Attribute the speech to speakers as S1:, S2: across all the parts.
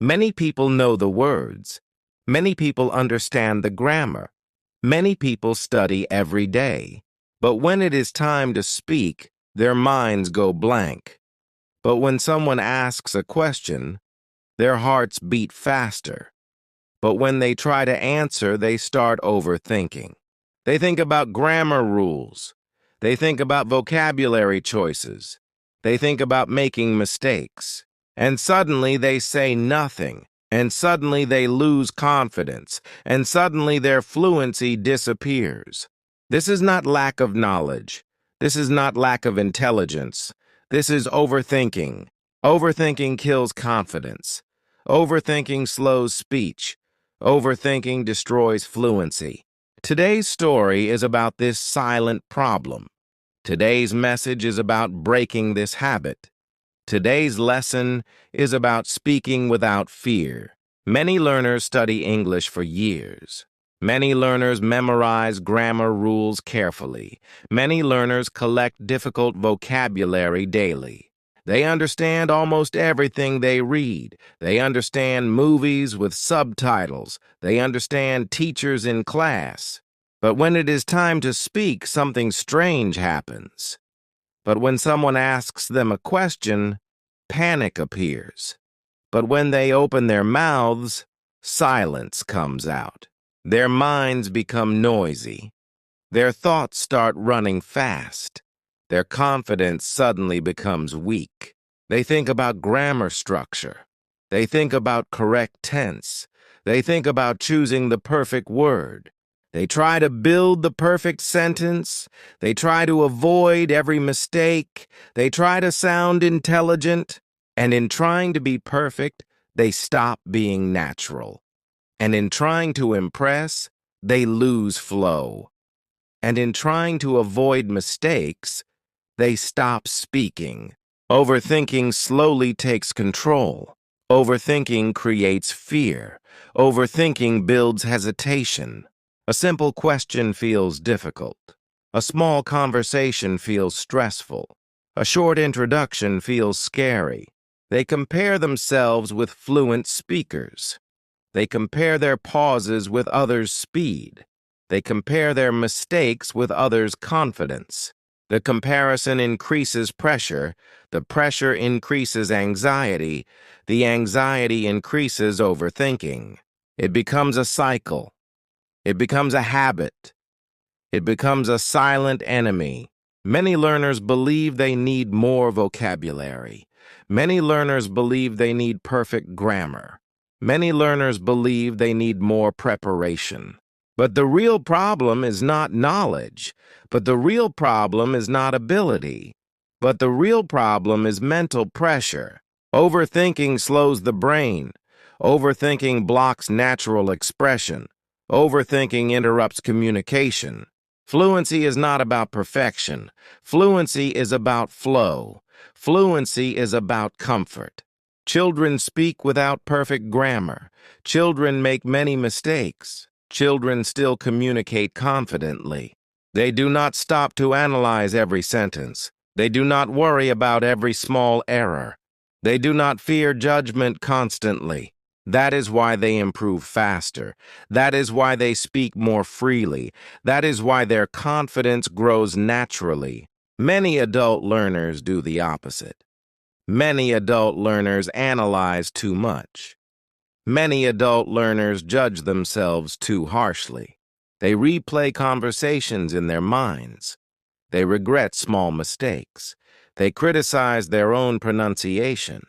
S1: Many people know the words. Many people understand the grammar. Many people study every day. But when it is time to speak, their minds go blank. But when someone asks a question, their hearts beat faster. But when they try to answer, they start overthinking. They think about grammar rules. They think about vocabulary choices. They think about making mistakes. And suddenly they say nothing. And suddenly they lose confidence. And suddenly their fluency disappears. This is not lack of knowledge. This is not lack of intelligence. This is overthinking. Overthinking kills confidence. Overthinking slows speech. Overthinking destroys fluency. Today's story is about this silent problem. Today's message is about breaking this habit. Today's lesson is about speaking without fear. Many learners study English for years. Many learners memorize grammar rules carefully. Many learners collect difficult vocabulary daily. They understand almost everything they read. They understand movies with subtitles. They understand teachers in class. But when it is time to speak, something strange happens. But when someone asks them a question, panic appears. But when they open their mouths, silence comes out. Their minds become noisy. Their thoughts start running fast. Their confidence suddenly becomes weak. They think about grammar structure. They think about correct tense. They think about choosing the perfect word. They try to build the perfect sentence. They try to avoid every mistake. They try to sound intelligent. And in trying to be perfect, they stop being natural. And in trying to impress, they lose flow. And in trying to avoid mistakes, they stop speaking. Overthinking slowly takes control. Overthinking creates fear. Overthinking builds hesitation. A simple question feels difficult. A small conversation feels stressful. A short introduction feels scary. They compare themselves with fluent speakers. They compare their pauses with others' speed. They compare their mistakes with others' confidence. The comparison increases pressure. The pressure increases anxiety. The anxiety increases overthinking. It becomes a cycle. It becomes a habit. It becomes a silent enemy. Many learners believe they need more vocabulary. Many learners believe they need perfect grammar. Many learners believe they need more preparation. But the real problem is not knowledge. But the real problem is not ability. But the real problem is mental pressure. Overthinking slows the brain. Overthinking blocks natural expression. Overthinking interrupts communication. Fluency is not about perfection. Fluency is about flow. Fluency is about comfort. Children speak without perfect grammar. Children make many mistakes. Children still communicate confidently. They do not stop to analyze every sentence. They do not worry about every small error. They do not fear judgment constantly. That is why they improve faster. That is why they speak more freely. That is why their confidence grows naturally. Many adult learners do the opposite. Many adult learners analyze too much. Many adult learners judge themselves too harshly. They replay conversations in their minds. They regret small mistakes. They criticize their own pronunciation.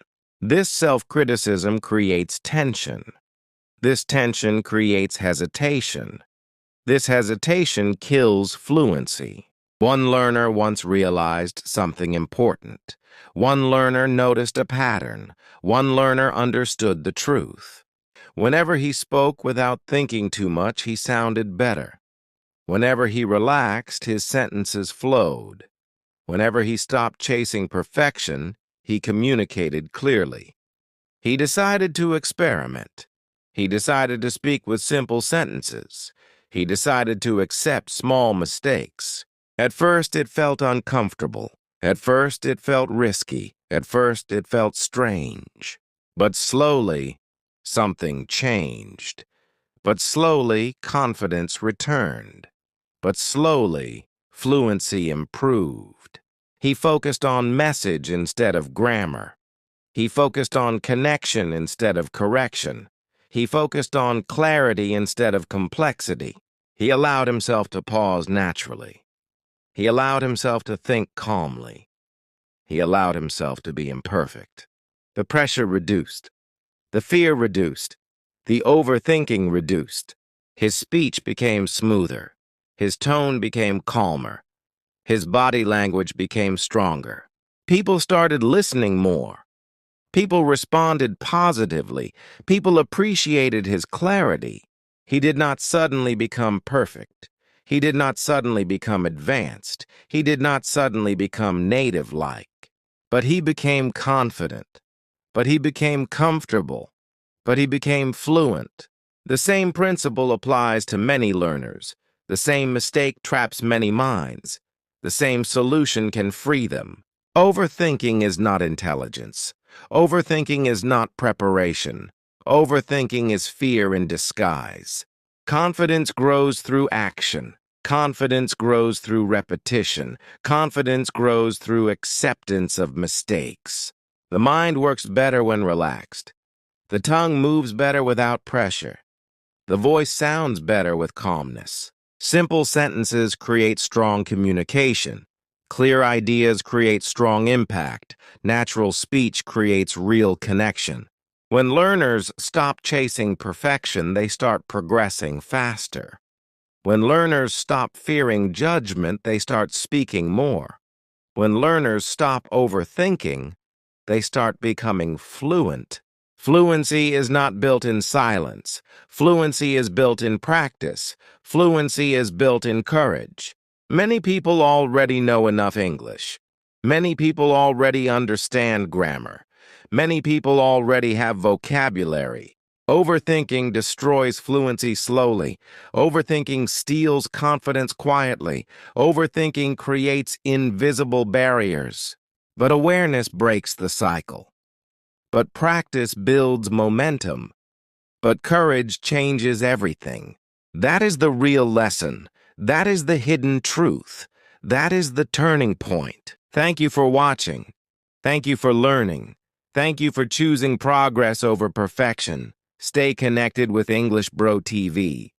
S1: This self-criticism creates tension. This tension creates hesitation. This hesitation kills fluency. One learner once realized something important. One learner noticed a pattern. One learner understood the truth. Whenever he spoke without thinking too much, he sounded better. Whenever he relaxed, his sentences flowed. Whenever he stopped chasing perfection, he communicated clearly. He decided to experiment. He decided to speak with simple sentences. He decided to accept small mistakes. At first, it felt uncomfortable. At first, it felt risky. At first, it felt strange. But slowly, Something changed. But slowly, confidence returned. But slowly, fluency improved. He focused on message instead of grammar. He focused on connection instead of correction. He focused on clarity instead of complexity. He allowed himself to pause naturally. He allowed himself to think calmly. He allowed himself to be imperfect. The pressure reduced. The fear reduced. The overthinking reduced. His speech became smoother. His tone became calmer. His body language became stronger. People started listening more. People responded positively. People appreciated his clarity. He did not suddenly become perfect. He did not suddenly become advanced. He did not suddenly become native-like. But he became confident. But he became comfortable. But he became fluent. The same principle applies to many learners. The same mistake traps many minds. The same solution can free them. Overthinking is not intelligence. Overthinking is not preparation. Overthinking is fear in disguise. Confidence grows through action. Confidence grows through repetition. Confidence grows through acceptance of mistakes. The mind works better when relaxed. The tongue moves better without pressure. The voice sounds better with calmness. Simple sentences create strong communication. Clear ideas create strong impact. Natural speech creates real connection. When learners stop chasing perfection, they start progressing faster. When learners stop fearing judgment, they start speaking more. When learners stop overthinking, they start becoming fluent. Fluency is not built in silence. Fluency is built in practice. Fluency is built in courage. Many people already know enough English. Many people already understand grammar. Many people already have vocabulary. Overthinking destroys fluency slowly. Overthinking steals confidence quietly. Overthinking creates invisible barriers. But awareness breaks the cycle. But practice builds momentum. But courage changes everything. That is the real lesson. That is the hidden truth. That is the turning point. Thank you for watching. Thank you for learning. Thank you for choosing progress over perfection. Stay connected with English Bro TV.